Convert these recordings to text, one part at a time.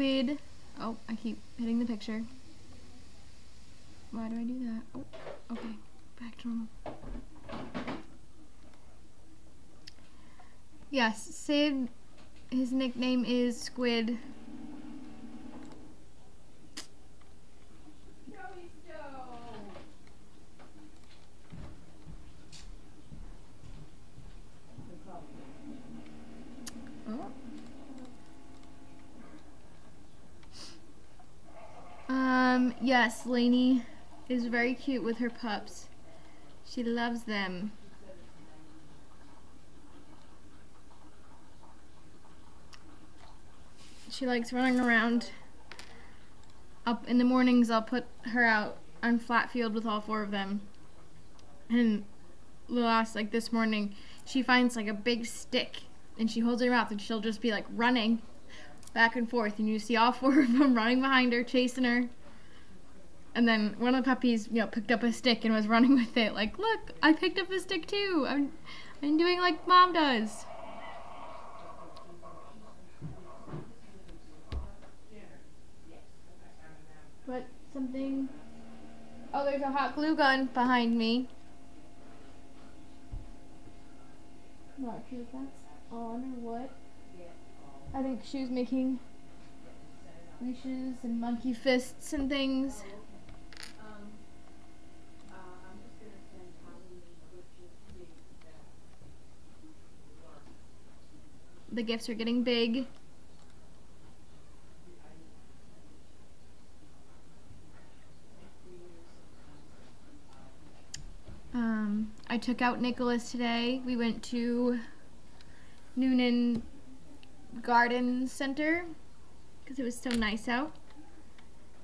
Squid. Oh, I keep hitting the picture. Why do I do that? Oh, okay. Back to normal. Yes, Sid, his nickname is Squid. Yes, Lainey is very cute with her pups. She loves them. She likes running around. Up in the mornings, I'll put her out on flat field with all 4 of them. And this morning, she finds like a big stick and she holds it in her mouth and she'll just be like running back and forth, and you see all 4 of them running behind her, chasing her. And then one of the puppies, picked up a stick and was running with it. Like, look, I picked up a stick too. I'm doing like Mom does. But something. Oh, there's a hot glue gun behind me. Not sure if that's on or what. I think she was making leashes and monkey fists and things. The gifts are getting big. I took out Nicholas today. We went to Noonan Garden Center because it was so nice out.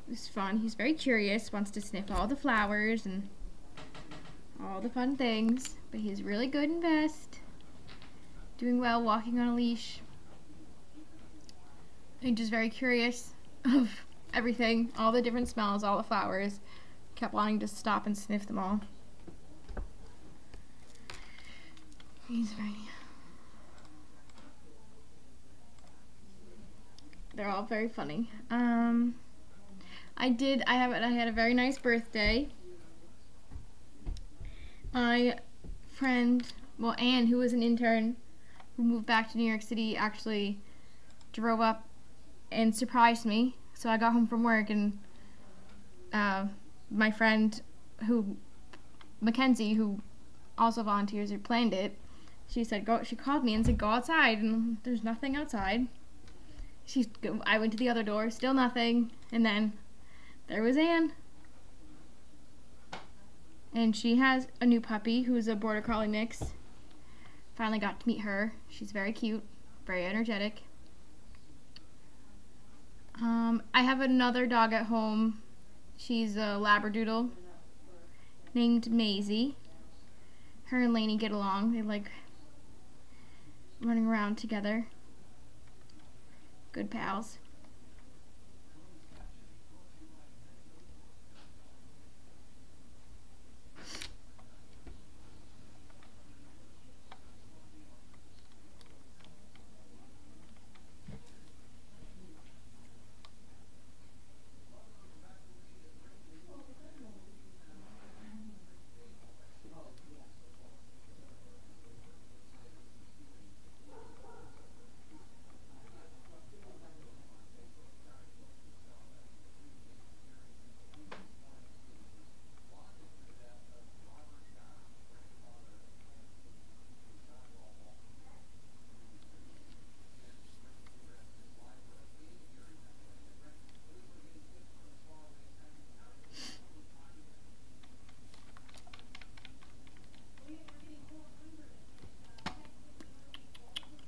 It was fun. He's very curious, wants to sniff all the flowers and all the fun things, but he's really good and best. Doing well, walking on a leash. And just very curious of everything, all the different smells, all the flowers. Kept wanting to stop and sniff them all. He's very... They're all very funny. I had a very nice birthday. My friend, Anne, who was an intern, who moved back to New York City, actually drove up and surprised me. So I got home from work and my friend, Mackenzie, who also volunteers or planned it, she called me and said, go outside, and there's nothing outside. I went to the other door, still nothing, and then there was Anne. And she has a new puppy who's a Border Collie mix. Finally got to meet her. She's very cute, very energetic. I have another dog at home. She's a Labradoodle named Maisie. Her and Lainey get along. They like running around together. Good pals.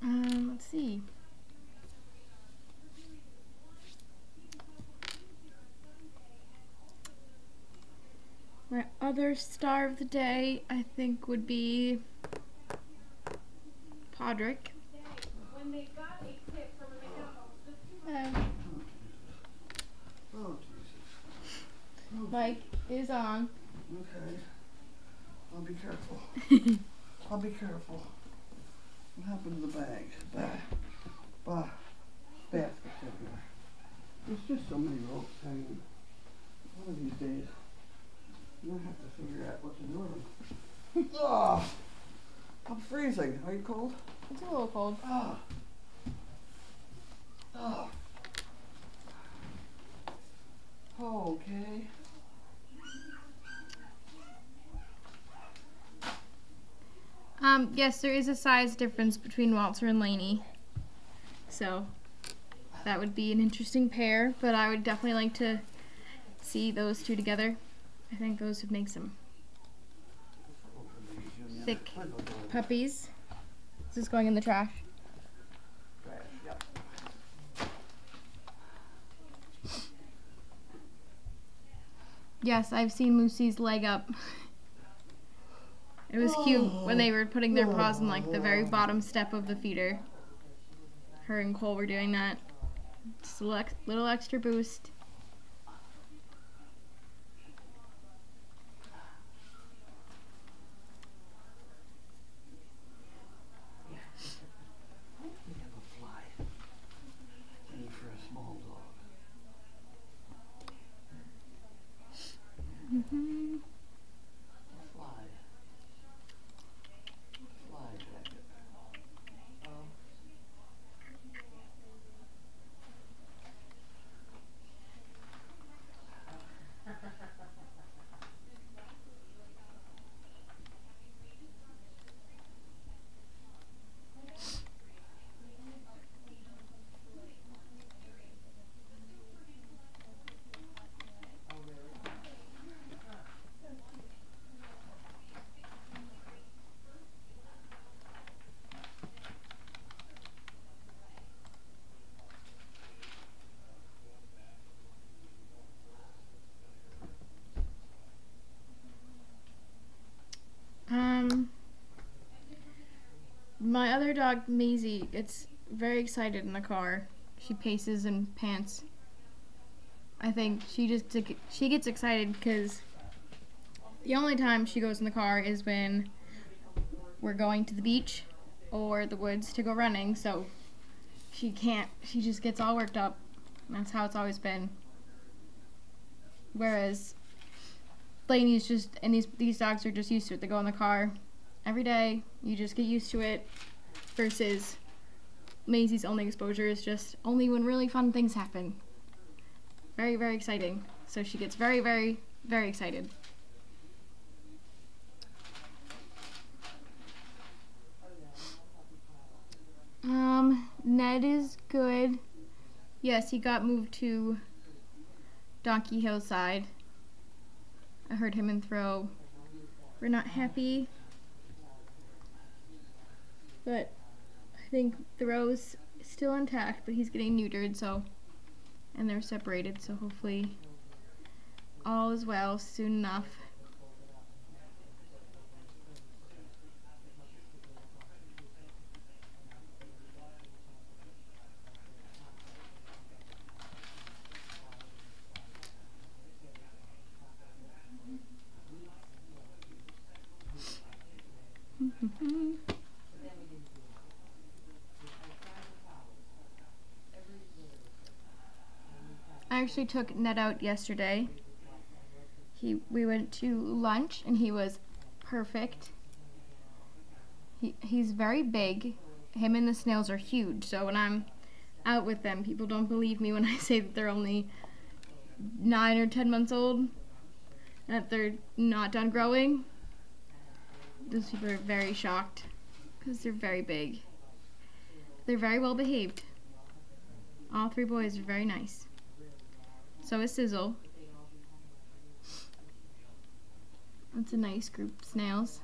Let's see. My other star of the day, I think, would be Podrick. Oh, Jesus. Mike is on. Okay. I'll be careful. I'll be careful. What happened to the bag? Basket's everywhere. There's just so many ropes hanging. One of these days, I'm gonna have to figure out what to do with them. Oh, I'm freezing. Are you cold? It's a little cold. Oh. Oh. Okay. Yes, there is a size difference between Walter and Lainey. So that would be an interesting pair, but I would definitely like to see those two together. I think those would make some thick puppies. This is going in the trash. Yep. Yes, I've seen Lucy's leg up. It was cute when they were putting their paws in like the very bottom step of the feeder. Her and Cole were doing that. Just a little extra boost. We have a fly. Aim for a small dog. Mm-hmm. Fly. Fly jacket. My other dog, Maisie, gets very excited in the car. She paces and pants. I think she gets excited because the only time she goes in the car is when we're going to the beach or the woods to go running, so she just gets all worked up. That's how it's always been. Whereas Lainey's and these dogs are just used to it. They go in the car every day. You just get used to it. Versus Maisie's only exposure is just only when really fun things happen. Very, very exciting. So she gets very, very, very excited. Ned is good. Yes, he got moved to Donkey Hillside. I heard him and Throw were not happy. But I think Throw's still intact, but he's getting neutered, so, and they're separated, so hopefully all is well soon enough. I actually took Ned out yesterday. We went to lunch and he was perfect. He's very big. Him and the snails are huge, so when I'm out with them, people don't believe me when I say that they're only 9 or 10 months old and that they're not done growing. Those people are very shocked because they're very big. They're very well behaved. All 3 boys are very nice. So is Sizzle. That's a nice group of snails.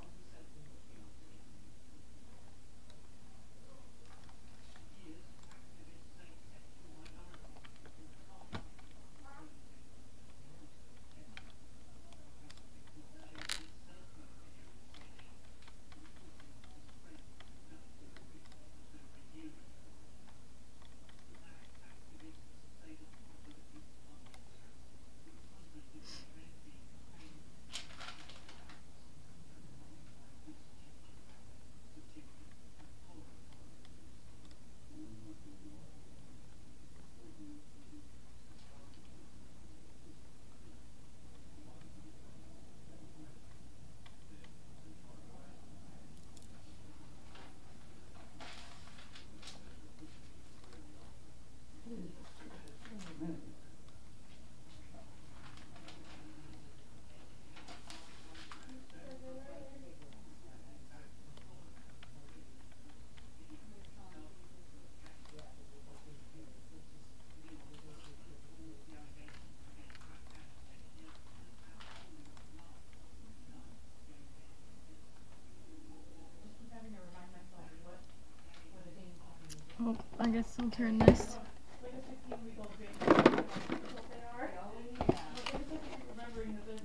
guess I'll turn this.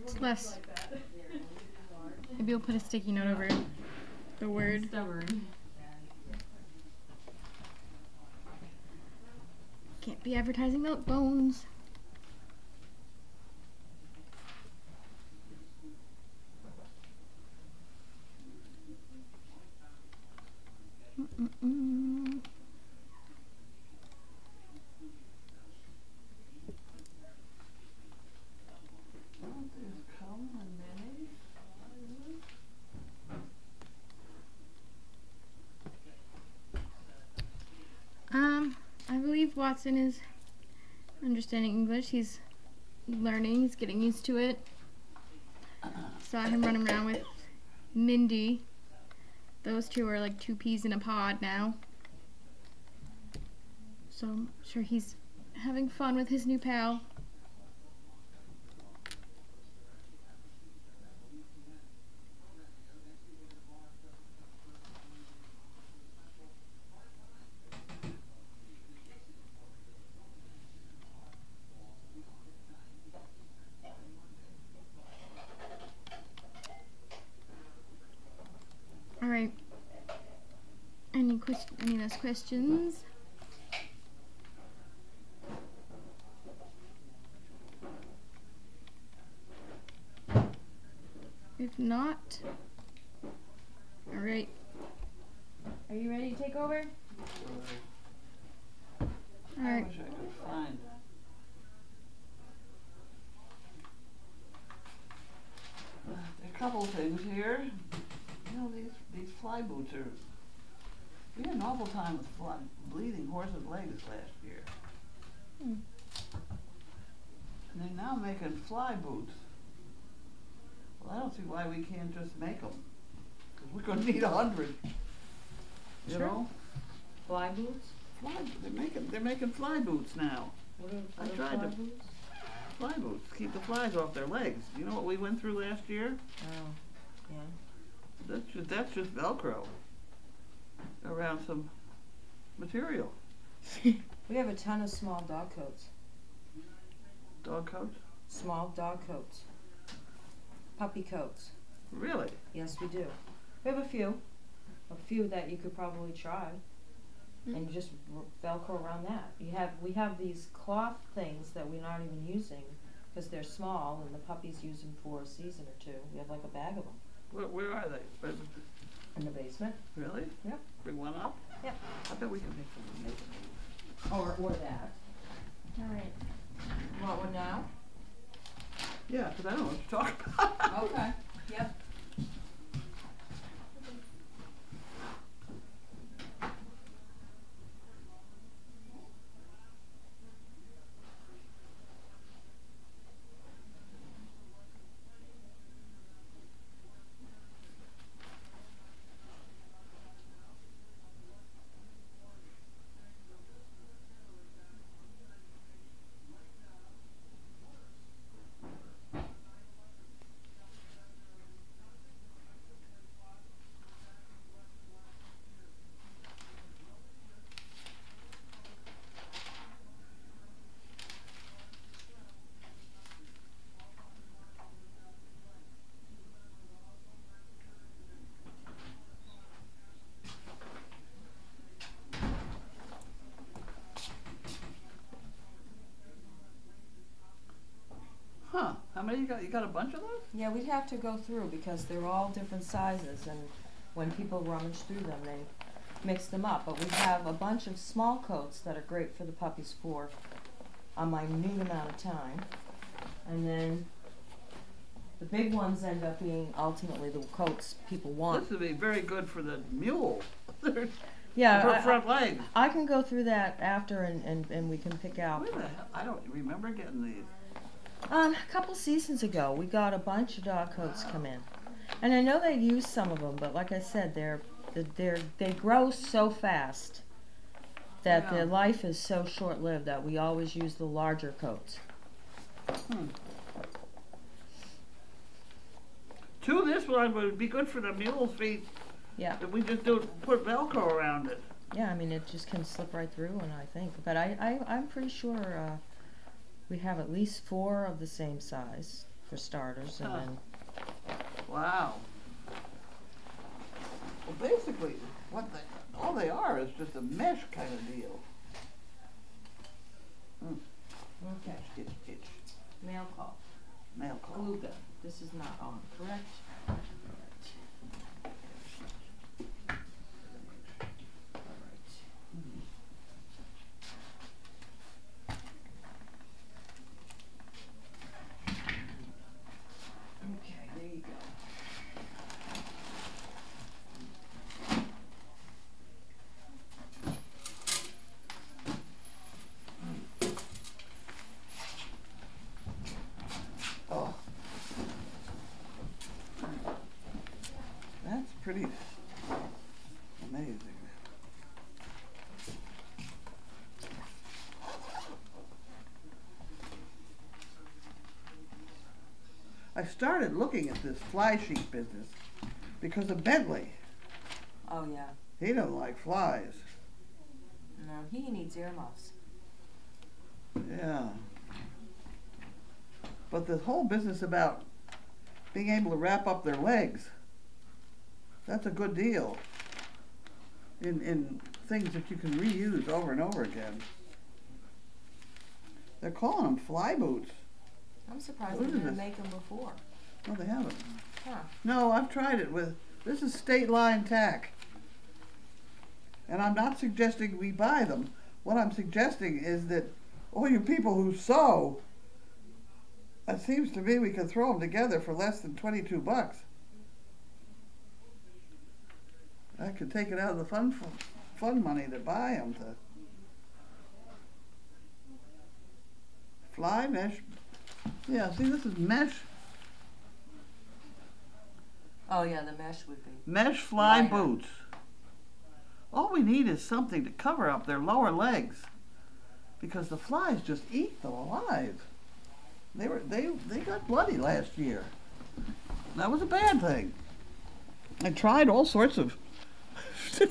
It's less. Maybe we'll put a sticky note over the word. Stubborn. Can't be advertising milk bones. I believe Watson is understanding English. He's learning. He's getting used to it. Saw him running around with Mindy. Those two are like two peas in a pod now. So I'm sure he's having fun with his new pal. All right. Any last questions? If not, all right. Are you ready to take over? All right. I wish I could find. There are a couple things here. You know, these fly boots are. We had an awful time with bleeding horses' legs last year. Hmm. And they're now making fly boots. Well, I don't see why we can't just make them. Because we're going to need 100. You Sure. know? Fly boots? They're making fly boots now. What I are tried fly to- boots? Fly boots. Keep the flies off their legs. You know what we went through last year? Oh, yeah. That's just Velcro around some material. We have a ton of small dog coats. Dog coats? Small dog coats. Puppy coats. Really? Yes, we do. We have a few. A few that you could probably try. And you just Velcro around that. We have these cloth things that we're not even using because they're small and the puppies use them for a season or two. We have like a bag of them. Where are they? In the basement. Really? Yep. Bring one up? Yep. I bet we can make some. Or that. All right. You want one now? Yeah, because I don't know what to talk about. Okay. Yep. Huh. How many you got? You got a bunch of those? Yeah, we'd have to go through because they're all different sizes, and when people rummage through them, they mix them up. But we have a bunch of small coats that are great for the puppies for a minute amount of time, and then the big ones end up being ultimately the coats people want. This would be very good for the mule. Yeah, For front legs. I can go through that after, and we can pick out. Where the hell? I don't remember getting these. A couple seasons ago, we got a bunch of dog coats come in, and I know they use some of them, but like I said, they grow so fast that Yeah. their life is so short-lived that we always use the larger coats. This one would be good for the mule's feet Yeah. if we just put Velcro around it. Yeah, I mean, it just can slip right through, and I think, but I'm pretty sure we have at least 4 of the same size for starters, and then Wow. Well, basically, all they are is just a mesh kind of deal. okay. Itch, itch. Mail call. Mail call. Glue gun. This is not on, correct? Okay, there you go. Oh. That's pretty amazing. I started looking at this fly sheet business because of Bentley. Oh, yeah. He doesn't like flies. No, he needs earmuffs. Yeah. But the whole business about being able to wrap up their legs, that's a good deal in things that you can reuse over and over again. They're calling them fly boots. I'm surprised What they is didn't this? make them before. No, they haven't. Huh. No, I've tried it with, this is state line tack. And I'm not suggesting we buy them. What I'm suggesting is that all you people who sew, it seems to me we could throw them together for less than 22 bucks. I could take it out of the fun money to buy them to fly mesh. Yeah, see, this is mesh. Oh, yeah, the mesh would be. Mesh fly Lighter. boots. All we need is something to cover up their lower legs, because the flies just eat them alive. They got bloody last year. That was a bad thing. I tried all sorts of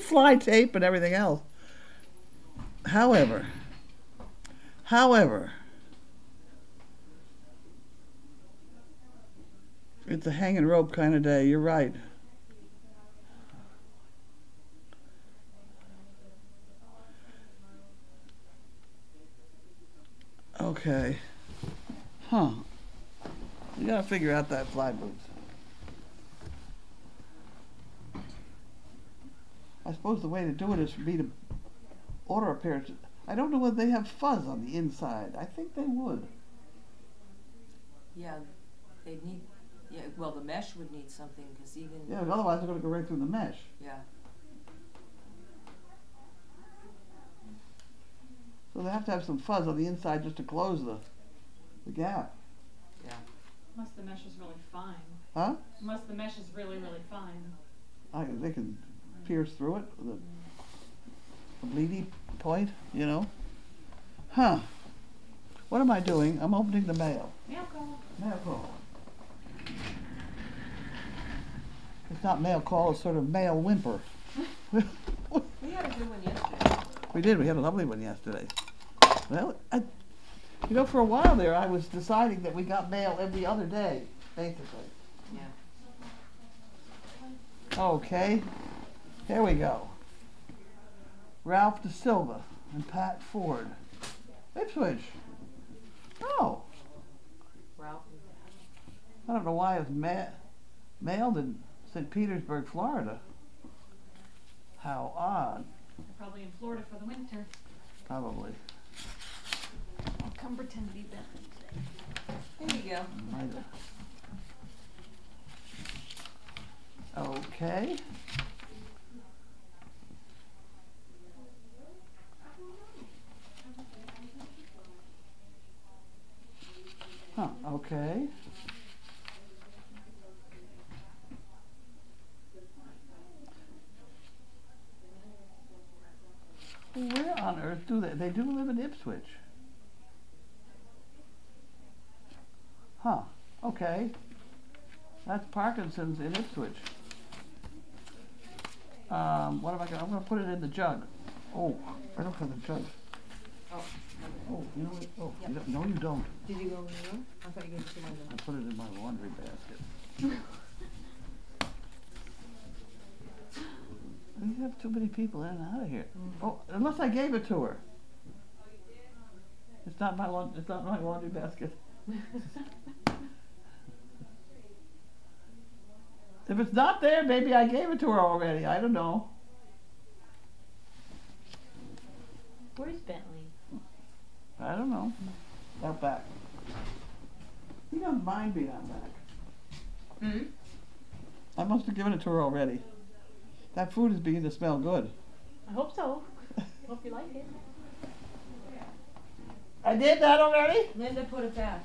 fly tape and everything else. However, it's a hanging rope kind of day. You're right. Okay. Huh. You gotta figure out that fly boots. I suppose the way to do it is for me to order a pair. I don't know whether they have fuzz on the inside. I think they would. Yeah, they'd need. Yeah, well, the mesh would need something because even. Yeah, otherwise they're gonna go right through the mesh. Yeah. So they have to have some fuzz on the inside just to close the gap. Yeah. Unless the mesh is really fine. Huh? Unless the mesh is really, really fine. They can pierce through it with a bleedy point, you know. Huh. What am I doing? I'm opening the mail. Mail call. Mail call. It's not mail call, it's sort of mail whimper. We had a good one yesterday. We did. We had a lovely one yesterday. Well, you know, for a while there, I was deciding that we got mail every other day, basically. Yeah. Okay. Here we go. Ralph De Silva and Pat Ford. Ipswich. Oh. Ralph. I don't know why it was mailed in St. Petersburg, Florida. How odd. They're probably in Florida for the winter. Probably. I'll come pretend to be Bethany today. There you go. Okay. Huh, okay. Where on earth do they do live in Ipswich? Huh, okay. That's Parkinson's in Ipswich. What am I gonna put it in the jug. Oh, I don't have a judge. Oh. Oh, you know what? Oh, Yep. you don't, no, you don't. Did you go in the room? I thought you gave it to I Linda. put it in my laundry basket. We have too many people in and out of here. Oh, unless I gave it to her. It's not my laundry basket. If it's not there, maybe I gave it to her already. I don't know. Where's Bentley? I don't know. Out back. He doesn't mind being out back. Hmm? I must have given it to her already. That food is beginning to smell good. I hope so. Hope you like it. I did that already? Linda, put it back.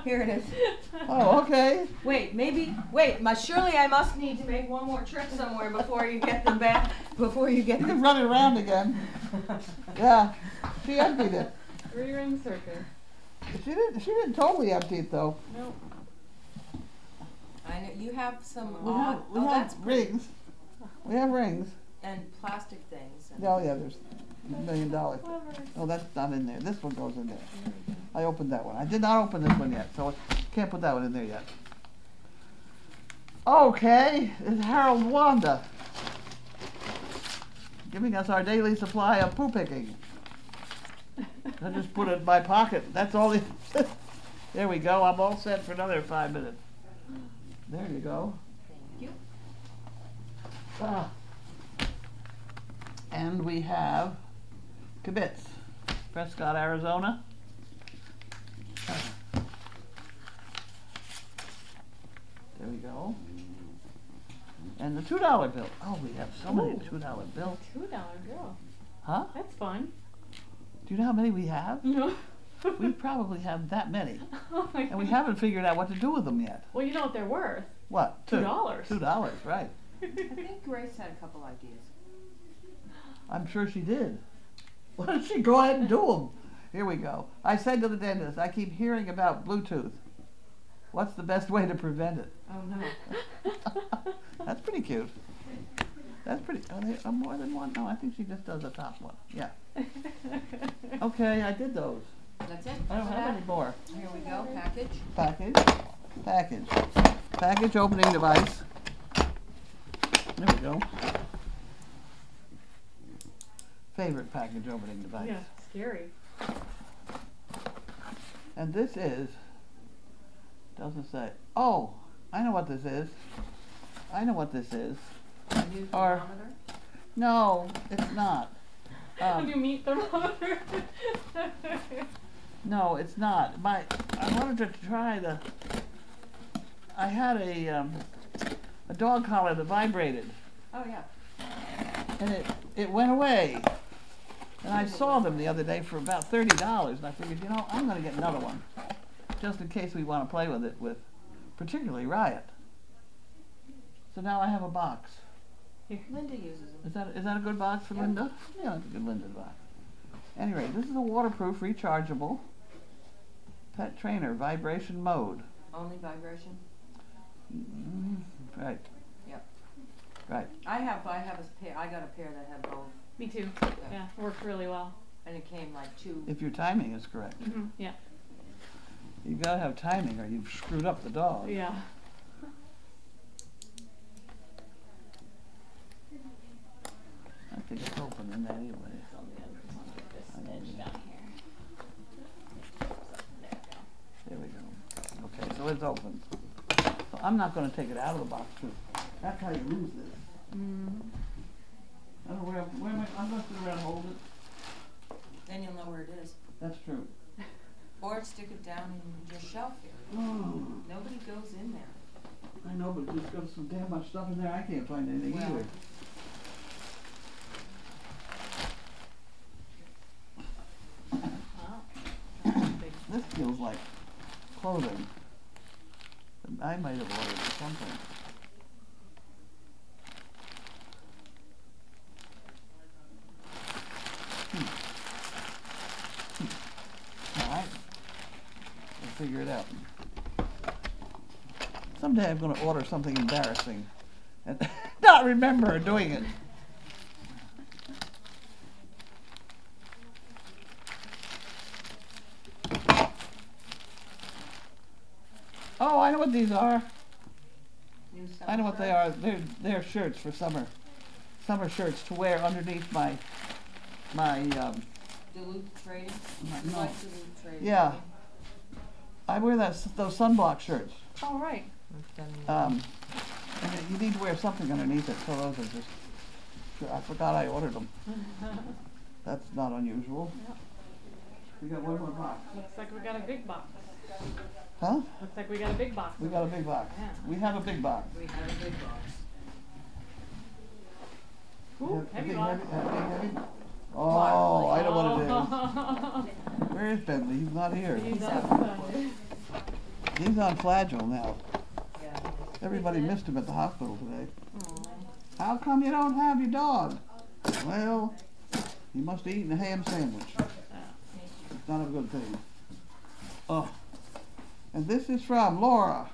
Here it is. Oh, okay. Wait, surely I must need to make one more trip somewhere before you get them back, before you get You can them. run it around again. Yeah. She emptied it. Rerun circus. She didn't totally empty it though. Nope. I know, you have some We odd, have, we oh, have that's pretty. rings. We have rings. And plastic things. And Oh yeah, there's $1 million. Clever. Oh, that's not in there. This one goes in there. I opened that one. I did not open this one yet, so I can't put that one in there yet. Okay, it's Harold Wanda giving us our daily supply of poo picking. I just put it in my pocket. That's all it. There we go. I'm all set for another 5 minutes. There you go. Thank you. Ah. And we have Kibitz, Prescott, Arizona. There we go. And the $2 bill. Oh, we have so many Ooh. $2 bills. $2 bill. Huh? That's fun. Do you know how many we have? No. We probably have that many. Oh my And we God. haven't figured out what to do with them yet. Well, you know what they're worth. What? $2. $2, right. I think Grace had a couple ideas. I'm sure she did. Why don't she go ahead and do them? Here we go. I said to the dentist, I keep hearing about Bluetooth. What's the best way to prevent it? Oh no. That's pretty cute. That's pretty. Are there more than one? No, I think she just does the top one. Yeah. Okay, I did those. That's it? I don't For have that? any more. Here we go, package. Package. Package opening device. There we go. Favorite package opening device. Yeah, scary. And this is, doesn't say. Oh, I know what this is. I know what this is. A new Or- thermometer. No, it's not. Have you meet thermometer? No, it's not. I wanted to try I had a dog collar that vibrated, Oh yeah. and it went away. And I saw them the other day for about $30, and I figured, I'm going to get another one, just in case we want to play with it with, particularly Riot. So now I have a box. Linda uses them. Is that a good box for Yeah. Linda? Yeah, that's a good Linda box. Anyway, this is a waterproof, rechargeable pet trainer vibration mode. Only vibration. Right. Yep. Right. I have a pair. I got a pair that had both, Me too. Yeah, worked really well. and it came like two. If your timing is correct. Yeah. You've got to have timing or you've screwed up the dog. Yeah. I think it's open in that anyway. There we go. Okay, so it's open. So I'm not going to take it out of the box too. That's how you lose this. I don't know where am I? I'm going to sit around and hold it. Then you'll know where it is. That's true. Or stick it down in your shelf here. Oh, Nobody goes in there. I know, but there's got some damn much stuff in there. I can't find anything Well. either. Wow. This feels like clothing. I might have ordered something. Alright. We'll figure it out. Someday I'm going to order something embarrassing and not remember doing it. Oh, I know what these are. New I know what they summer are. They're shirts for summer. Summer shirts to wear underneath my Duluth trading. no. Like Duluth trading. Yeah. I wear those sunblock shirts. All right. And you need to wear something underneath it, so those are just, I forgot I ordered them. That's not unusual. Yep. We got one more box. Looks like we got a big box. Huh? Looks like we got a big box. We got a big box. Yeah. We have a big box. We have a big box. Ooh, heavy box. Heavy. Oh, I know what it is. Where is Bentley? He's not here. He's out. outside. He's on Flagyl now. Yeah. Everybody missed him at the hospital today. Aw. How come you don't have your dog? Well, he must have eaten a ham sandwich. It's not a good thing. Oh. And this is from Laura.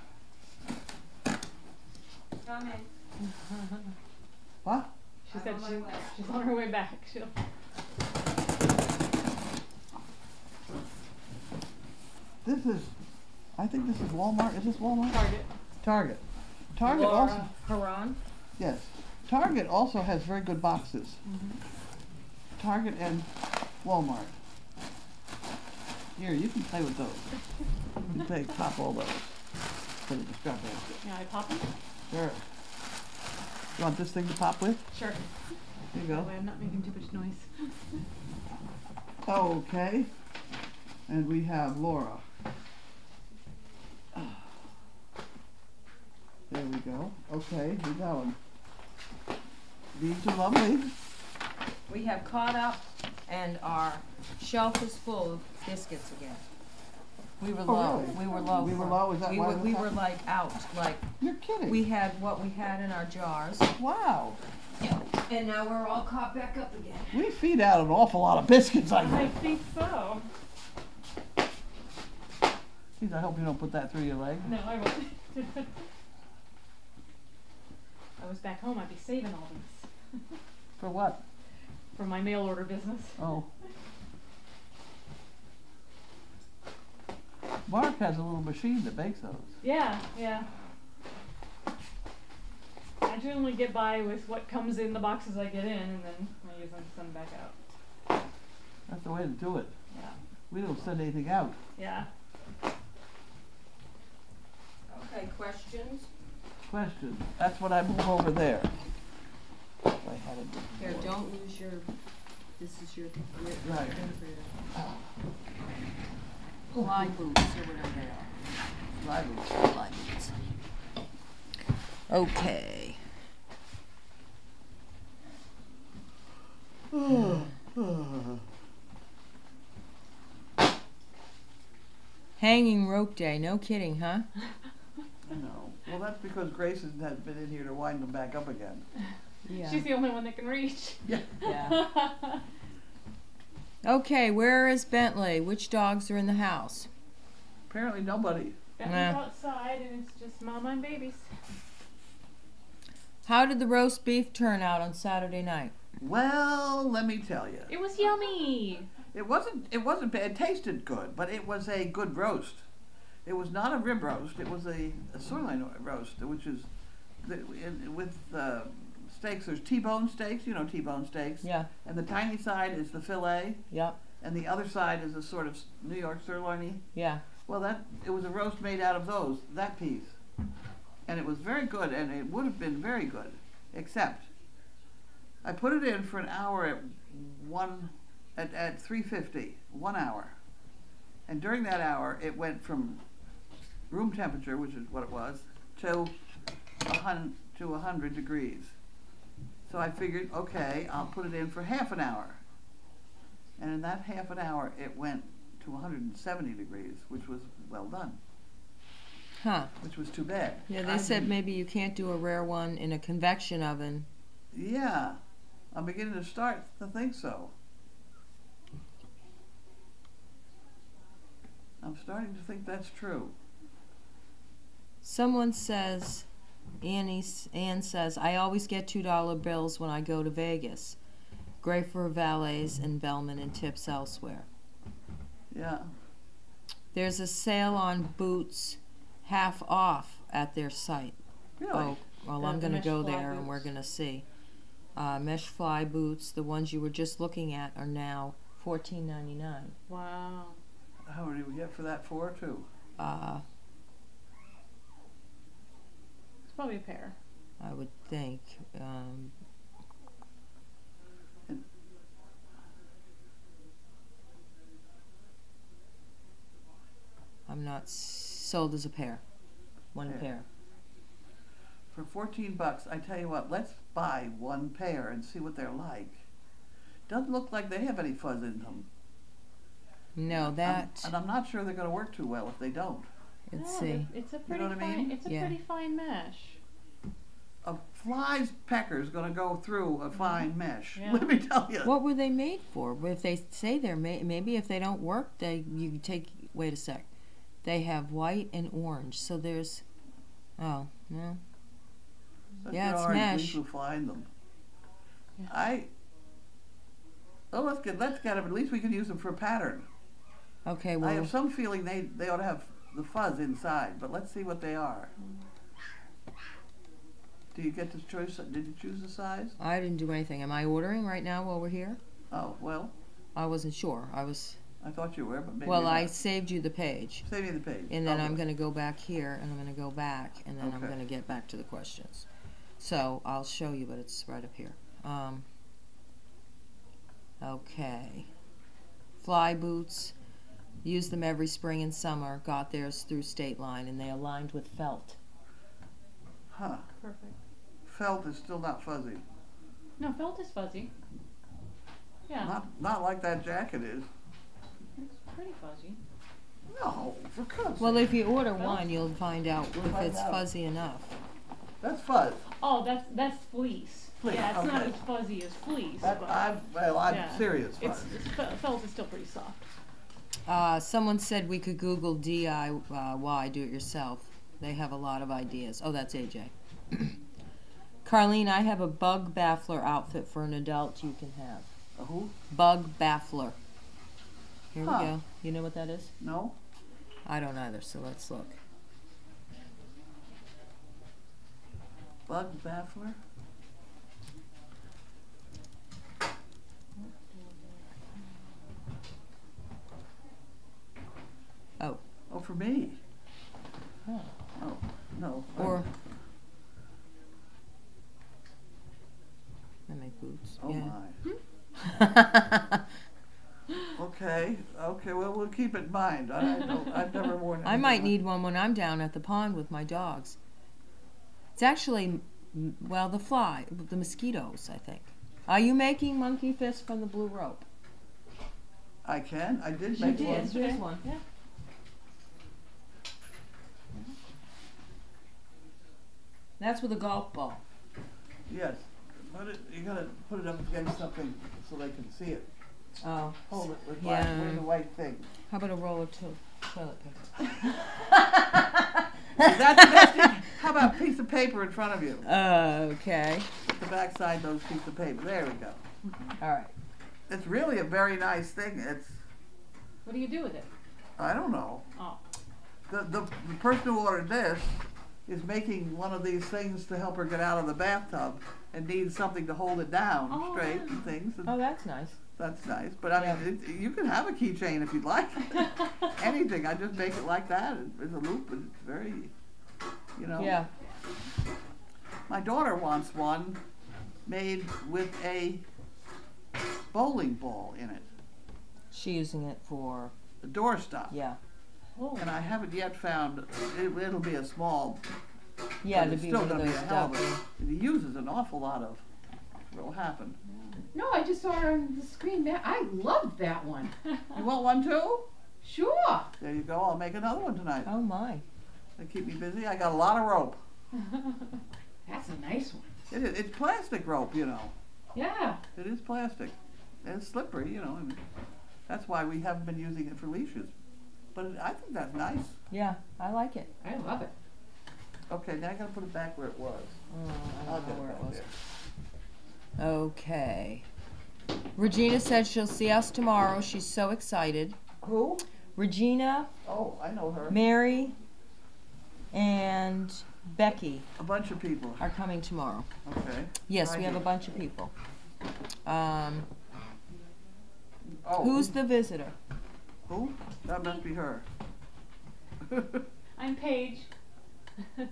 Come in. What? She said she's on her way back. She'll. This is, I think this is Walmart. Is this Walmart? Target. Target. Target also. Haran. Yes. Target also has very good boxes. Mm-hmm. Target and Walmart. Here, you can play with those. You can pop all those. Put it in the scrap basket. Yeah, I pop them. Sure. You want this thing to pop with? Sure. There you That go. way I'm not making too much noise. Okay. And we have Laura. There we go. Okay, we got them. These are lovely. We have caught up and our shelf is full of biscuits again. We were low. really? We were low. We were for- low? Is that we why were, this we were happened? like out. Like You're kidding. we had what we had in our jars. Wow. And now we're all caught back up again. We feed out an awful lot of biscuits, I I think. think so. Geez, I hope you don't put that through your leg. No, I won't. I was back home, I'd be saving all these For what? for my mail order business. Oh. Mark has a little machine that makes those. Yeah, yeah. I generally get by with what comes in the boxes I get in, and then I use them to send back out. That's the way to do it. Yeah, We don't send anything out. yeah. Okay, questions? Question. That's what I move over there. I had it Here, before. don't lose your. This is your. Right. Fly boots or whatever they are. Right. Fly boots. Okay. Hanging rope day, no kidding, huh? No. Well, that's because Grayson has been in here to wind them back up again. Yeah. She's the only one that can reach. Yeah. Yeah. Okay, where is Bentley? Which dogs are in the house? Apparently nobody. Bentley's Yeah. outside, and it's just mama and babies. How did the roast beef turn out on Saturday night? Well, let me tell you. It was yummy. It wasn't bad. It tasted good, but it was a good roast. It was not a rib roast. It was a sirloin roast, which is with steaks. There's T-bone steaks, you know T-bone steaks. Yeah. And the tiny side is the fillet, Yep. and the other side is a sort of New York sirloin-y. Yeah. Well, it was a roast made out of that piece, and it was very good, and it would have been very good, except I put it in for an hour at 350, 1 hour, and during that hour it went from room temperature, which is what it was, to 100 degrees. So I figured, okay, I'll put it in for half an hour, and in that half an hour it went to 170 degrees, which was well done, Huh. which was too bad. Yeah, they said maybe you can't do a rare one in a convection oven. Yeah, I'm beginning to start to think so. I'm starting to think that's true. Someone says, Ann says, I always get $2 bills when I go to Vegas. Great for valets and bellmen and tips elsewhere. Yeah. There's a sale on boots half off at their site. Really? Oh, well, The I'm going to mesh go fly there and we're boots. going to see. Mesh fly boots, the ones you were just looking at, are now $14.99. Wow. How many do we get for that for, too? It's probably a pair. I would think. I'm not sold as a pair. One Yeah. pair. For $14, I tell you what, let's buy one pair and see what they're like. Doesn't look like they have any fuzz in them. No, that. And I'm not sure they're going to work too well if they don't. Let's No, see. It's a pretty know what I fine. mean? It's a Yeah. pretty fine mesh. A fly's pecker is going to go through a fine mesh. Yeah. Let me tell you. What were they made for? If they say they're made, maybe if they don't work, you can take. Wait a sec. They have white and orange, so there's. Oh no. Such Yeah, it's orange, mesh. We will find them. Yeah. Let's get them. At least we can use them for a pattern. Okay, I well. have some feeling they ought to have the fuzz inside, but let's see what they are. Do you get this choice? Did you choose the size? I didn't do anything. Am I ordering right now while we're here? Oh, well, I wasn't sure. I thought you were, but maybe Well, not. I saved you the page. Save me the page. And then I'll I'm do it. going to go back here, and I'm going to go back, and then I'm Okay. going to get back to the questions. So I'll show you, but it's right up here. Okay. Fly boots. Use them every spring and summer. Got theirs through State Line, and they aligned with felt. Huh. Perfect. Felt is still not fuzzy. No, felt is fuzzy. Yeah, Not like that jacket is. it's pretty fuzzy. No, for God's Well, sake. if you order Felt? one, you'll find out We'll if find it's out. fuzzy enough. That's fuzz. Oh, that's fleece. Fleece, Yeah, it's not okay. as fuzzy as fleece. I'm Yeah. serious fuzz. Felt is still pretty soft. Someone said we could Google DIY, do it yourself. They have a lot of ideas. Oh, that's AJ. Carlene, I have a bug baffler outfit for an adult you can have. A who? Bug baffler. Here Huh. we go. You know what that is? No? I don't either, so let's look. Bug baffler? Oh. Oh, for me. Oh. Oh, no. Or I make boots. Oh, yeah. my. Okay, well, we'll keep it in mind. I've never worn it. I might need one when I'm down at the pond with my dogs. It's actually, well, the mosquitoes, I think. Are you making monkey fist from the blue rope? I can. I did You make did. one. Here's one. Yeah. That's with a golf ball. Yes. You gotta put it up against something so they can see it. Oh. Hold it with Yeah. with the white thing. How about a roll of toilet paper? How about a piece of paper in front of you? Okay. Put the backside of those pieces of paper. There we go. All right. It's really a very nice thing. What do you do with it? I don't know. Oh. The person who ordered this is making one of these things to help her get out of the bathtub and needs something to hold it down Oh, straight yeah. and things. And Oh, that's nice. that's nice. But I mean, you can have a keychain if you'd like. Anything. I just make it like that. It's a loop, and it's very, you know. Yeah. My daughter wants one made with a bowling ball in it, She's using it for, a doorstop. yeah. Oh. And I haven't yet found, it'll be a small, Yeah, but to it's be still one of going to those be a hell of stuff. a, it uses an awful lot of what'll happen. No, I just saw her on the screen. I loved that one. You want one too? Sure. There you go. I'll make another one tonight. Oh my. They keep me busy. I got a lot of rope. That's a nice one. It is. It's plastic rope, you know. Yeah. It is plastic. And it's slippery, you know. And that's why we haven't been using it for leashes. But I think that's nice. Yeah, I like it. I love it. Okay, now I gotta put it back where it was. I I'll don't get know where it back was. there. Okay. Regina said she'll see us tomorrow. She's so excited. Who? Regina, Oh, I know her. Mary, and Becky A bunch of people. are coming tomorrow. Okay. Yes, Right we have a here. bunch of people. Oh, Who's the visitor? who? That must be her. I'm Paige. Do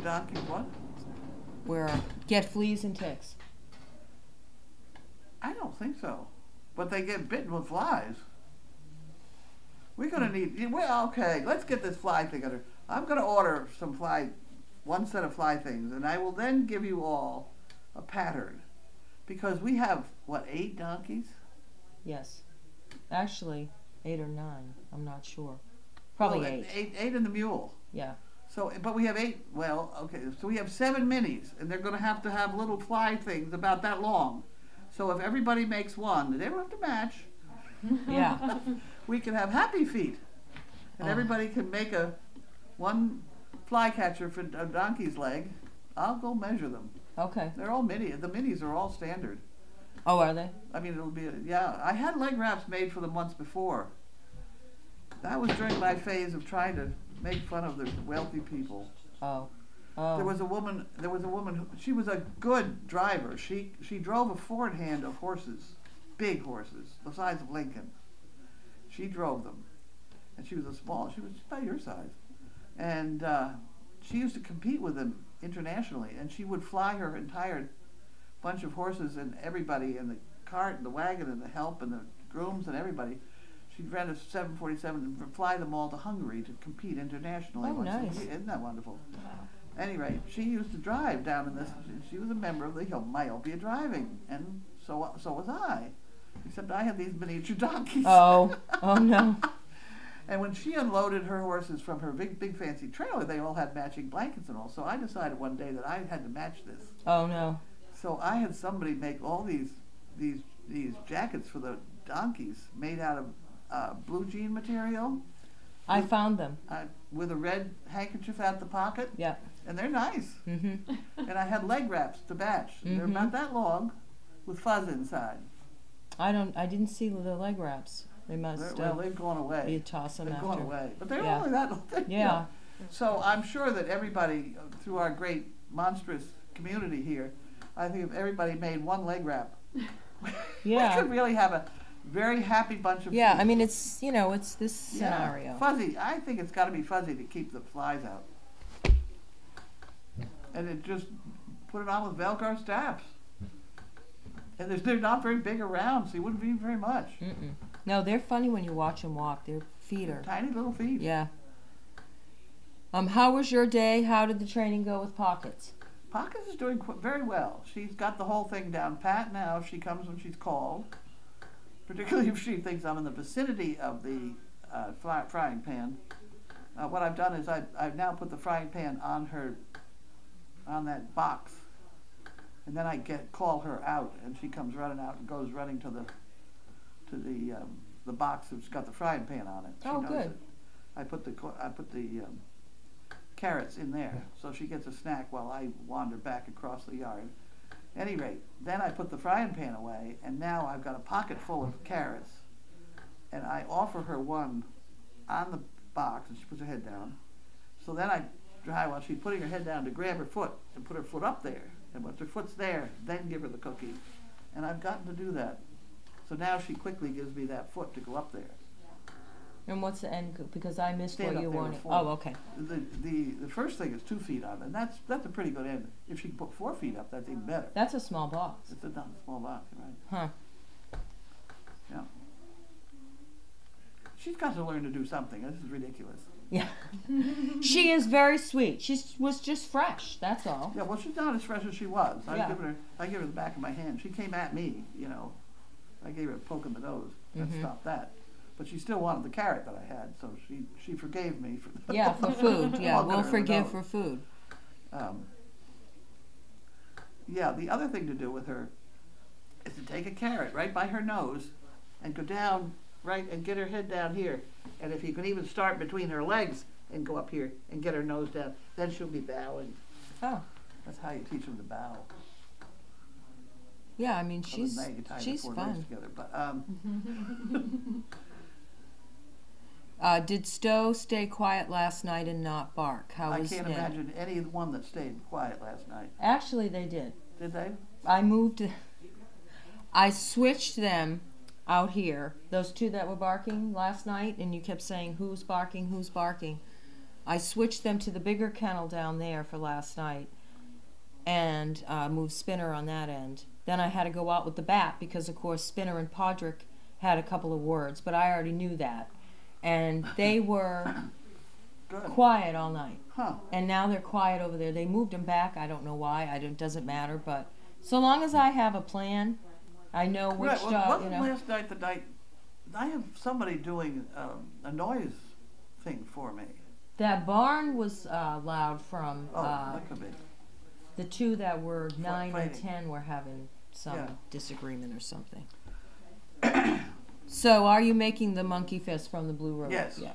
donkeys what? Where get fleas and ticks. I don't think so. But they get bitten with flies. We're gonna need. Well, okay. Let's get this fly thing together. I'm gonna order one set of fly things, and I will then give you all a pattern, because we have what, 8 donkeys? Yes. Actually, 8 or 9. I'm not sure. Probably Well, 8. 8 in the mule. Yeah. So, but we have 8. Well, okay. So we have 7 minis, and they're gonna have to have little fly things about that long. So if everybody makes one, they don't have to match. Yeah. We can have happy feet, and Oh. everybody can make one flycatcher for a donkey's leg. I'll go measure them. Okay. They're all mini. The minis are all standard. Oh, are they? I mean, it'll be yeah. I had leg wraps made for them once before. That was during my phase of trying to make fun of the wealthy people. Oh. Oh. There was a woman who, she was a good driver. She drove a Ford hand of horses, big horses, the size of Lincoln. She drove them, and she was she was about your size, and she used to compete with them internationally, and she would fly her entire bunch of horses and everybody in the cart and the wagon and the help and the grooms and everybody. She'd rent a 747 and fly them all to Hungary to compete internationally. Oh, nice. Isn't that wonderful? Anyway, she used to drive down in this. She was a member of the myopia driving, and so was I. Except I had these miniature donkeys. Oh. Oh no. And when she unloaded her horses from her big fancy trailer, they all had matching blankets and all. So I decided one day that I had to match this. Oh no. So I had somebody make all these jackets for the donkeys made out of blue jean material. I found them. With a red handkerchief out the pocket. Yeah. And they're nice. Mm-hmm. And I had leg wraps to match. They're Mhm. about that long, with fuzz inside. I didn't see the leg wraps. They must They've gone away. be toss them They've after. gone away. But they're Yeah. only that. Yeah. So I'm sure that everybody, through our great monstrous community here, I think if everybody made one leg wrap, Yeah. we could really have a very happy bunch of Yeah. feet. I mean, it's it's this Yeah. scenario. Fuzzy. I think it's got to be fuzzy to keep the flies out. And it just put it on with Velcro straps. And they're not very big around, so you wouldn't feed very much. Mm-mm. No, they're funny when you watch them walk. Their feet are. Tiny little feet. Yeah. How was your day? How did the training go with Pockets? Pockets is doing very well. She's got the whole thing down pat now. She comes when she's called, particularly if she thinks I'm in the vicinity of the frying pan. What I've done is I've now put the frying pan on that box, and then I call her out, and she comes running out and goes running to the box that's got the frying pan on it. She Oh, knows good. it. I put the carrots in there, so she gets a snack while I wander back across the yard. Any rate, then I put the frying pan away, and now I've got a pocket full of carrots, and I offer her one on the box, and she puts her head down. So then I try, while she's putting her head down, to grab her foot and put her foot up there, and once her foot's there, then give her the cookie. And I've gotten to do that. So now she quickly gives me that foot to go up there. And what's the end? Because I missed Stand what up you there with wanted. four. Oh, okay. The first thing is 2 feet up, and that's a pretty good end. If she can put 4 feet up, that's even better. That's a small box. It's not a small box, right? Huh. Yeah. She's got to learn to do something. This is ridiculous. Yeah. She is very sweet. She was just fresh. That's all. Yeah, well, she's not as fresh as she was. Yeah. I gave her the back of my hand. She came at me, I gave her a poke in the nose. That Mhm. stopped that. But she still wanted the carrot that I had, so she forgave me for the Yeah, for food. Yeah, poking her we'll in the forgive nose. for food. Yeah, the other thing to do with her is to take a carrot right by her nose and go down right and get her head down here. And if you can even start between her legs and go up here and get her nose down, then she'll be bowing. Oh. That's how you teach them to bow. Yeah, I mean, Other she's than that, you tie the she's 4 legs fun. together. But Did Stowe stay quiet last night and not bark? How I was can't Ned? imagine any one that stayed quiet last night. Actually, they did. Did they? I switched them out here. Those two that were barking last night, and you kept saying, who's barking, who's barking? I switched them to the bigger kennel down there for last night and moved Spinner on that end. Then I had to go out with the bat because, of course, Spinner and Podrick had a couple of words, but I already knew that. And they were Good. quiet all night. Huh. And now they're quiet over there. They moved them back. I don't know why. It doesn't matter. But so long as I have a plan, I know which Right. Well, dog, wasn't last night the night? I have somebody doing a noise thing for me. That barn was loud from That could be. the two that were 9 and fighting. 10 were having some Yeah. disagreement or something. So are you making the monkey fist from the Blue Rose? Yes. Yeah.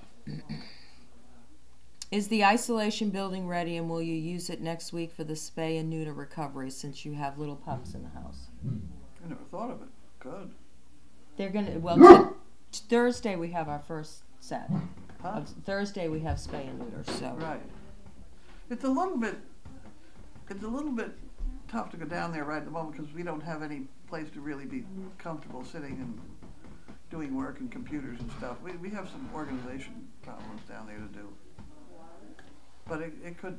Is the isolation building ready, and will you use it next week for the spay and neuter recovery since you have little pups in the house? I never thought of it. Good. They're gonna Thursday we have our first set. Huh? Thursday we have spay and neuter. So Right. It's a little bit tough to go down there right at the moment because we don't have any place to really be comfortable sitting and doing work and computers and stuff. We have some organization problems down there to do. But it could,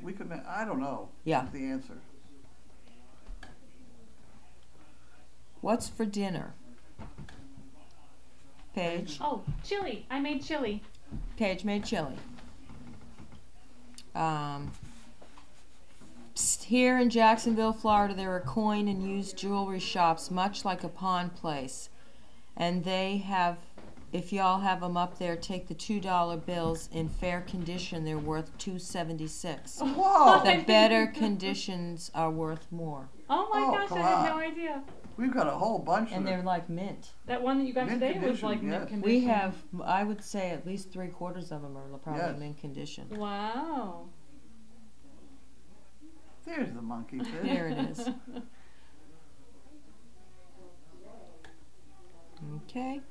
we could, I don't know. Yeah. Is the answer. What's for dinner? Paige. Oh, chili. I made chili. Paige made chili. Here in Jacksonville, Florida, there are coin and used jewelry shops, much like a pawn place. And they have, if y'all have them up there, take the $2 bills in fair condition. They're worth $2.76. Whoa! The better conditions are worth more. Oh my Oh, gosh, come I had no on. idea. We've got a whole bunch And of they're them. like mint. That one that you got Mint today was condition, like mint yes. condition. We have, I would say, at least 3/4 of them are probably Yes. mint condition. Wow. There's the monkey fish. There it is. Okay.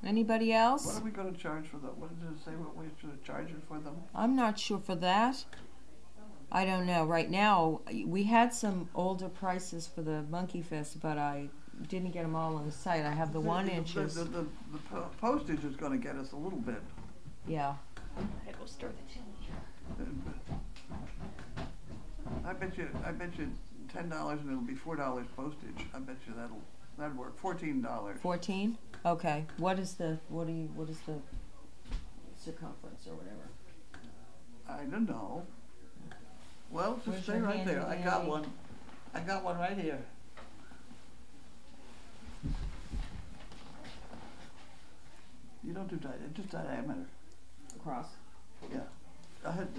Anybody What else? are we going to charge for them? What did it say? What we should charge it for them? I'm not sure for that. I don't know. Right now, we had some older prices for the monkey fist, but I didn't get them all on the site. I have the 1 inches. The postage is going to get us a little bit. Yeah. I gotta go stir the chili. I bet you $10 and it'll be $4 postage. I bet you that'd work. $14. 14? Okay. What is the circumference or whatever? I don't know. Well, just Where's stay your right there. I got handy one. I got one right here. You don't do just diameter. Across. Yeah.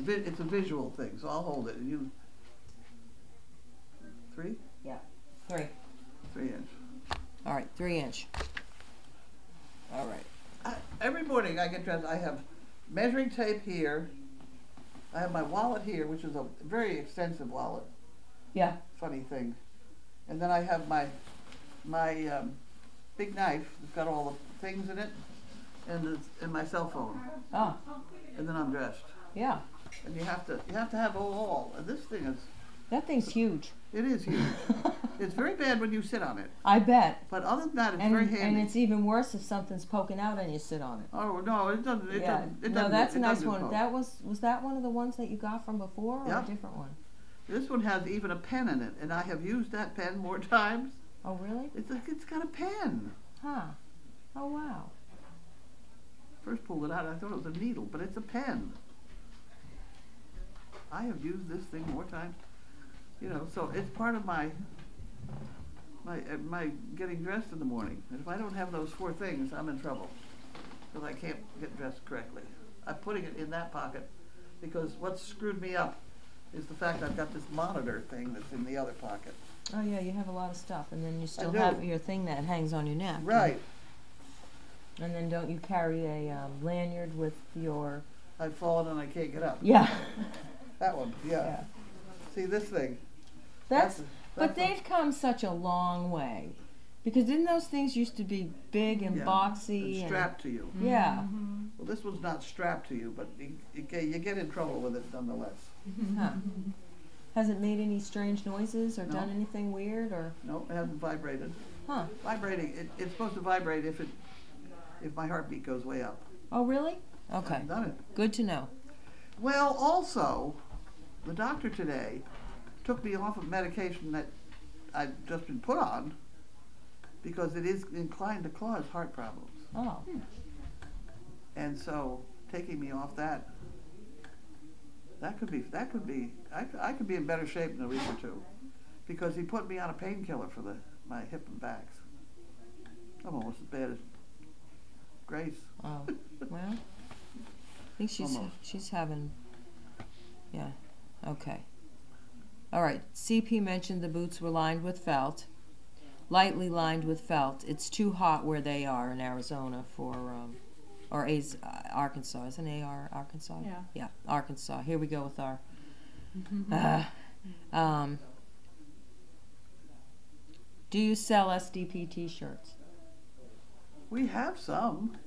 It's a visual thing, so I'll hold it and you. 3? 3. 3 inch. All right, 3 inch. All right. Every morning I get dressed, I have measuring tape here. I have my wallet here, which is a very extensive wallet. Yeah. Funny thing. And then I have my big knife. It's got all the things in it, and my cell phone. Oh, And then I'm dressed. yeah. And you have to have all. And this thing is, That thing's huge. it is huge. It's very bad when you sit on it. I bet. But other than that, it's And, very handy. and it's even worse if something's poking out and you sit on it. Oh no, it doesn't. It Yeah. doesn't. It No, doesn't. that's it a nice doesn't one. poke. That was that one of the ones that you got from before or Yeah. a different one? This one has even a pen in it, and I have used that pen more times. Oh, really? It's got a pen. Huh. Oh, wow. First pulled it out, I thought it was a needle, but it's a pen. I have used this thing more times, so it's part of my getting dressed in the morning. And if I don't have those 4 things, I'm in trouble because I can't get dressed correctly. I'm putting it in that pocket because what's screwed me up is the fact I've got this monitor thing that's in the other pocket. Oh, yeah, you have a lot of stuff. And then you still do. have your thing that hangs on your neck. Right. And then don't you carry a lanyard with your... I've fallen and I can't get up. Yeah. That one, yeah. Yeah. See this thing? But That's they've come such a long way. Because didn't those things used to be big and Yeah, boxy? and strapped to you. Yeah. Mm-hmm. Well, this one's not strapped to you, but you get in trouble with it nonetheless. Huh. Has it made any strange noises or No. done anything weird or? No, it hasn't vibrated. Huh. Vibrating, it's supposed to vibrate if my heartbeat goes way up. Oh, really? Okay. I've done it. Good to know. Well, also, the doctor today took me off of medication that I've just been put on because it is inclined to cause heart problems. Oh. And so, taking me off that could be, I could be in better shape in a week or two, because he put me on a painkiller for my hip and backs. I'm almost as bad as Grace. Oh. Well, I think Almost. she's having. Yeah. Okay. All right. CP mentioned the boots were lined with felt, lightly lined with felt. It's too hot where they are in Arizona for. Or Arkansas. Isn't Arkansas? Yeah. Yeah, Arkansas. Here we go with our. Do you sell SDP T-shirts? We have some.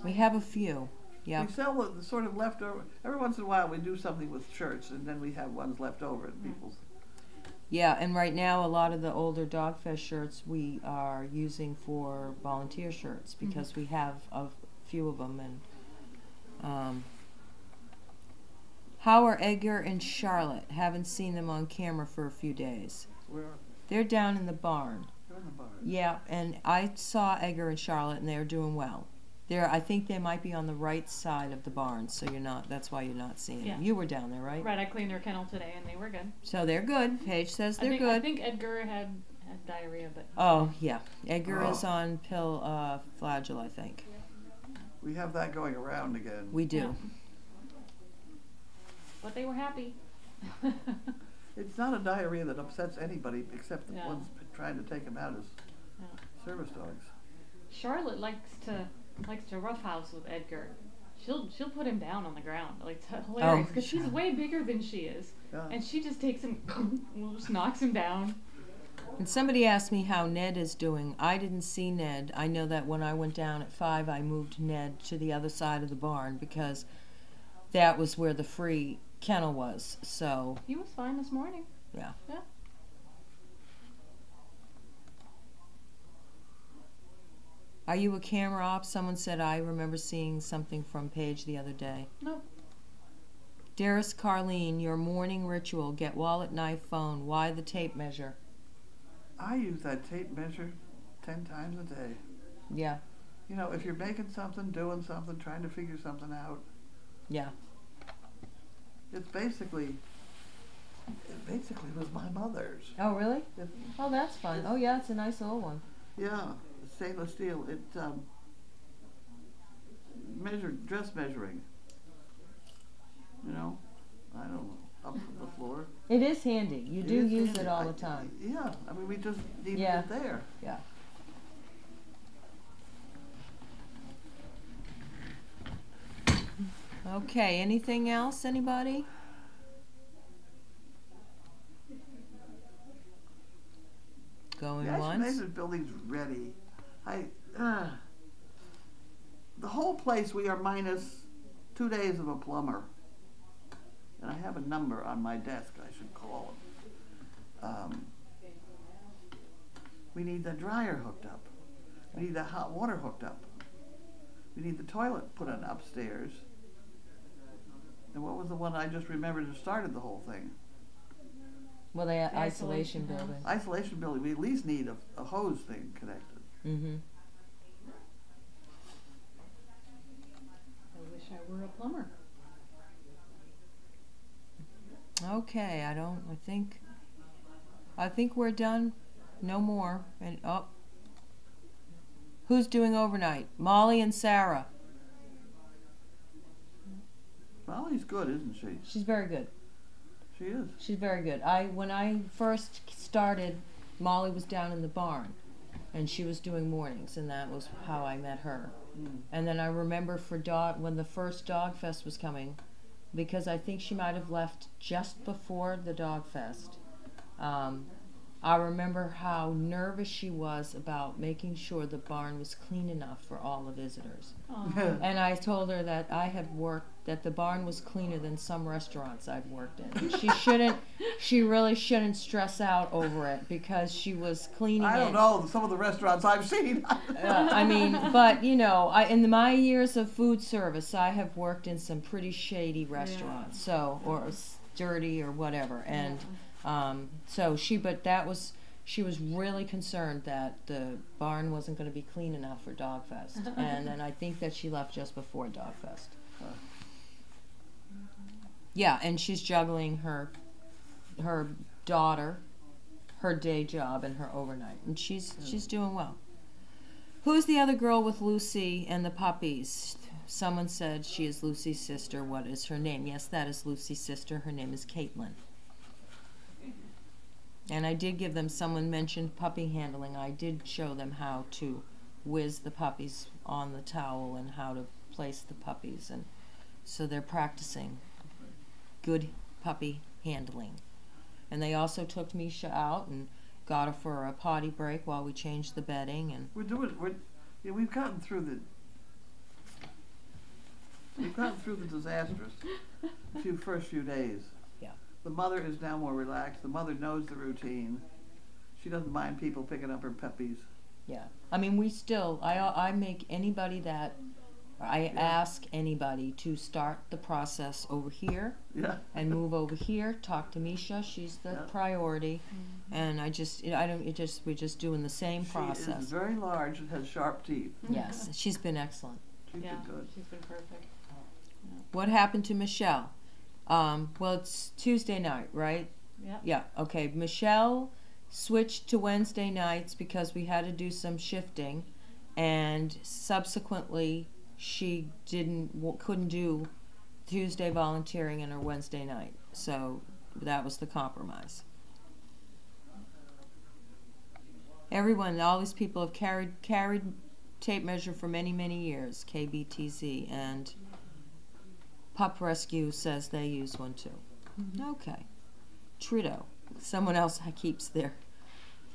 We have a few. Yeah. We sell the sort of leftover. Every once in a while we do something with shirts, and then we have ones left over at people's. Yeah, and right now a lot of the older Dogfest shirts we are using for volunteer shirts because we have a few of them. And how are Edgar and Charlotte? Haven't seen them on camera for a few days. Where are They're down in the barn. they? They're in the barn. Yeah, and I saw Edgar and Charlotte, and they're doing well. I think they might be on the right side of the barn, so you're not. That's why you're not seeing Yeah. them. You were down there, right? Right, I cleaned their kennel today and they were good. So they're good. Paige says they're I good. think Edgar had diarrhea, but Oh yeah, Edgar Oh. is on pill Flagyl, I think. We have that going around again. We do. Yeah. But they were happy. It's not a diarrhea that upsets anybody except the Yeah. ones trying to take them out as Yeah. service dogs. Charlotte likes to roughhouse with Edgar. She'll put him down on the ground. Like, it's hilarious because she's way bigger than she is, Yeah. and she just takes him, just knocks him down. And somebody asked me how Ned is doing. I didn't see Ned. I know that when I went down at 5, I moved Ned to the other side of the barn because that was where the free kennel was. So He was fine this morning. yeah. Yeah. Are you a camera op? Someone said I remember seeing something from Paige the other day. No. Dearest Carlene, your morning ritual, get wallet, knife, phone. Why the tape measure? I use that tape measure 10 times a day. Yeah. You know, if you're making something, doing something, trying to figure something out, Yeah. it basically was my mother's. Oh, really? It, Oh, that's fun. Oh, yeah, it's a nice old one. yeah, stainless steel. It measured, dress measuring. You know, I don't know, up from the floor. It is handy. You It do is use handy. it all the time. Yeah, I mean, we just needed Yeah. it there. Yeah. Okay, anything else, anybody? Going The once? isolation building's ready. The whole place, we are minus 2 days of a plumber. And I have a number on my desk I should call him. We need the dryer hooked up. We need the hot water hooked up. We need the toilet put in upstairs. And what was the one I just remembered that started the whole thing? Well, the The isolation isolation house. building. Isolation building, we at least need a hose thing connected. Mm-hmm. I wish I were a plumber. Okay, I think we're done. No more. And who's doing overnight? Molly and Sarah. Molly's good, isn't she? She's very good. She is. She's very good. When I first started, Molly was down in the barn, and she was doing mornings, and that was how I met her. Mm. And then I remember when the first Dog Fest was coming, because I think she might have left just before the Dog Fest. I remember how nervous she was about making sure the barn was clean enough for all the visitors. Aw. And I told her that I had worked, that the barn was cleaner than some restaurants I've worked in. And she really shouldn't stress out over it because she was cleaning I it. don't know some of the restaurants I've seen. I mean, but you know, in my years of food service, I have worked in some pretty shady restaurants, so, or dirty or whatever. And so she was really concerned that the barn wasn't going to be clean enough for Dog Fest. And then I think that she left just before Dog Fest. Yeah, and she's juggling her daughter, her day job, and her overnight, and she's doing well. Who's the other girl with Lucy and the puppies? Someone said she is Lucy's sister. What is her name? Yes, that is Lucy's sister. Her name is Caitlin. And I did give them, someone mentioned puppy handling. I did show them how to whiz the puppies on the towel and how to place the puppies, and so they're practicing good puppy handling. And they also took Misha out and got her for a potty break while we changed the bedding. And We've gotten through the disastrous first few days. Yeah. The mother is now more relaxed. The mother knows the routine. She doesn't mind people picking up her puppies. Yeah. I mean, we still, I make anybody that, I ask anybody to start the process over here and move over here, talk to Misha, she's the priority, and we're just doing the same process. She is very large and has sharp teeth. Yes, she's been excellent. She's been good. She's been perfect. What happened to Michelle? Well, it's Tuesday night, right? Yeah. Yeah, okay. Michelle switched to Wednesday nights because we had to do some shifting, and subsequently she couldn't do Tuesday volunteering in her Wednesday night. So that was the compromise. Everyone, all these people have carried tape measure for many, many years, KBTZ, and Pup Rescue says they use one too. Okay. Trudeau. Someone else keeps their...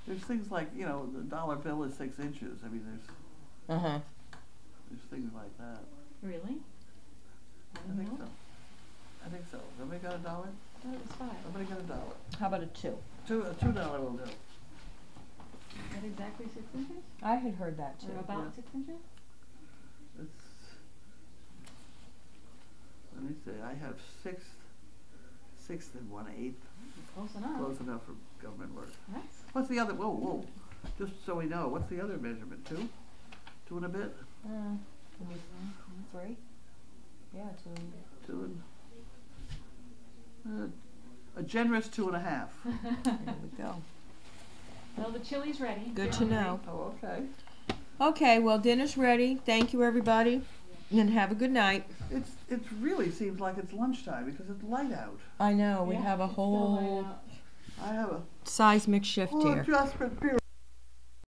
There's things like, the dollar bill is 6 inches. I mean, there's things like that. Really? I think so. I think so. Somebody got $1? Oh, it's $5. Somebody got $1. How about a 2? A $2 will do. Is that exactly 6 inches? I had heard that too. Or about 6 inches? Let me see. I have 6 and 1/8. Close enough. Close enough for government work. Nice. What's the other? Whoa! Just so we know, what's the other measurement? 2? 2 and a bit? 3? Yeah, 2. 2 and a generous 2.5. There we go. Well, the chili's ready. Good to know. Oh, okay. Okay, well, dinner's ready. Thank you, everybody, and have a good night. It really seems like it's lunchtime because it's light out. I know, we Yeah, have a it's still whole light out. I have a seismic shift here. adjustment period.